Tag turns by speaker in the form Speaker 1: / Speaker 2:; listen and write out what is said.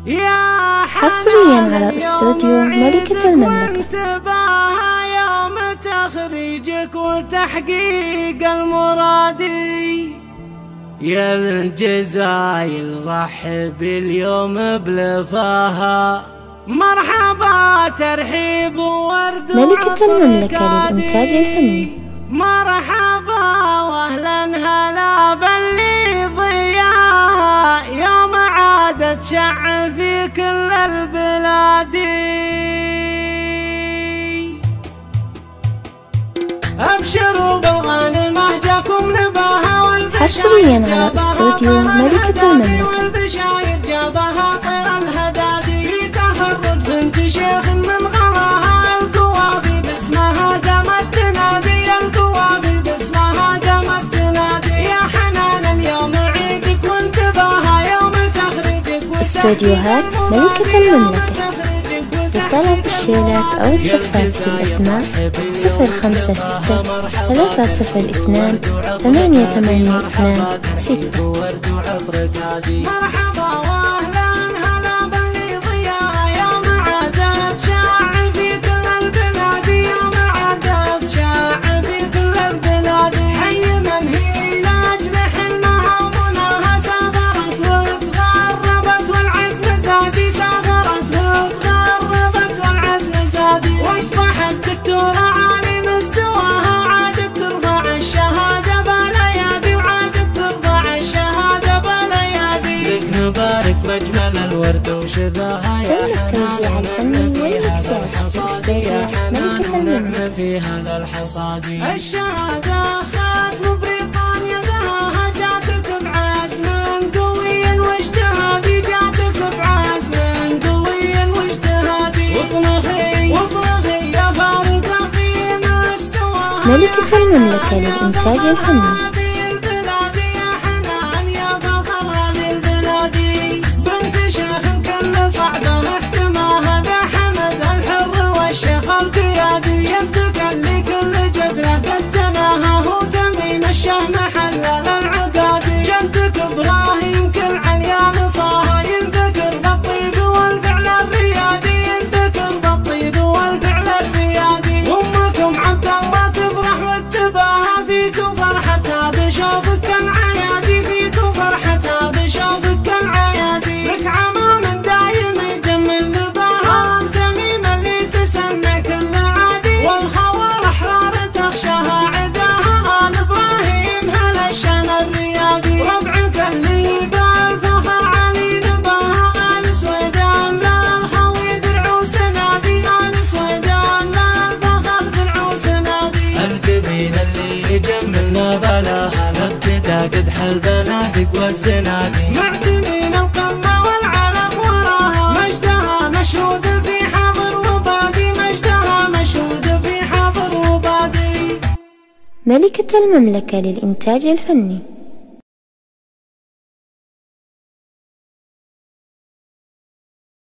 Speaker 1: حصريا على استوديو ملكة المملكة.
Speaker 2: انتباها يوم تخريجك وتحقيق المرادي، يا الجزايل رحب اليوم بلفاها، مرحبا ترحيب وورد
Speaker 1: ملكة المملكة للإنتاج الفني.
Speaker 2: مرحبا واهلا هلا باللي ضياها، يوم عادت شع في كل البلاد. ابشروا بالغانم جاكم نباها والبشاير،
Speaker 1: حصريا على استوديو ملكة المملكة.
Speaker 2: والبشاير جابها طير الهدادي، في تخرج بنت شيخ من غلاها، القوافي باسمها قامت تنادي، القوافي باسمها قامت تنادي، يا حنانا يوم عيدك وانتباها يوم تخريجك.
Speaker 1: استوديوهات ملكة المملكة لطلب الشيلات أو الصفات في الأسماء 056 302 882 6.
Speaker 2: مرحبا واهلا هلا باللي ضياها، يوم عادت شاع في كل البلاد، يوم عادت شاع في كل البلاد. حي من هي لاجل حلمها ومناها، سافرت وتغربت والعزم زادي، سافرت وتغربت والعزم زادي، واصبحت دكتورة عالي مستواها، وعادت ترفع الشهادة بالايادي، وعادت ترفع الشهادة بالايادي. لك نبارك بأجمل الورد وشذاها،
Speaker 1: تم التوزيع الفني والمكساج في استوديو ملكة المملكة.
Speaker 2: في هذا الحصاد الشهادة خاتم بريطانيا ذهاها، جاتك بعزم قوي واجتهادي، جاتك بعزم قوي واجتهادي، واطلقي يا فارقة في مستواها.
Speaker 1: ملكة المملكة للإنتاج الفني.
Speaker 2: قدح البنادق والزنادي، معتنين القمة والعلم وراها، مجدها مشهود في حاضر وبادي، مجدها مشهود في حاضر وبادي.
Speaker 1: ملكة المملكة للإنتاج الفني.